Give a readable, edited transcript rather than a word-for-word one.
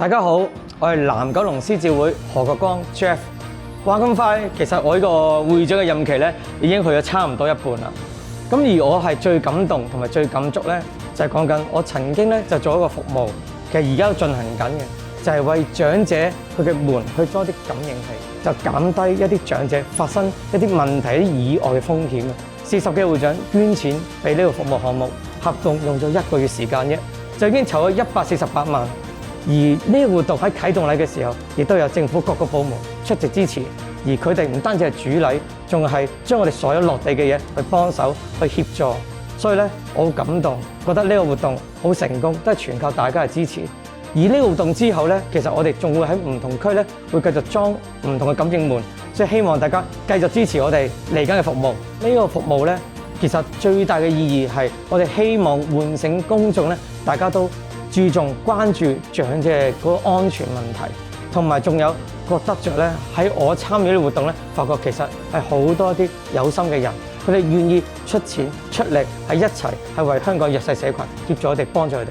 大家好，我係南九龍獅子會何國光 Jeff。話咁快，其實我呢個會長嘅任期咧已經去咗差唔多一半啦。咁而我係最感動同埋最感觸咧，就係講緊我曾經咧就做一個服務，其實而家都進行緊嘅，就係為長者佢嘅門去裝啲感應器，就減低一啲長者發生一啲問題、一啲意外嘅風險嘅。40幾會長捐錢俾呢個服務項目，合共用咗1個月時間啫，就已經籌咗148萬。而呢個活動喺啟動禮嘅時候，亦都有政府各個部門出席支持。而佢哋唔單止係主禮，仲係將我哋所有落地嘅嘢去幫手去協助。所以咧，我好感動，覺得呢個活動好成功，都係全靠大家嘅支持。而呢個活動之後咧，其實我哋仲會喺唔同區咧，會繼續裝唔同嘅感應門，所以希望大家繼續支持我哋嚟緊嘅服務。呢個服務咧，其實最大嘅意義係我哋希望喚醒公眾咧，大家都注重關注長者嘅嗰個安全問題，同埋仲有個得着咧，喺我參與呢個活動咧，發覺其實係好多啲有心嘅人，佢哋願意出錢出力，係一齊係為香港弱勢社群協助我哋幫助佢哋。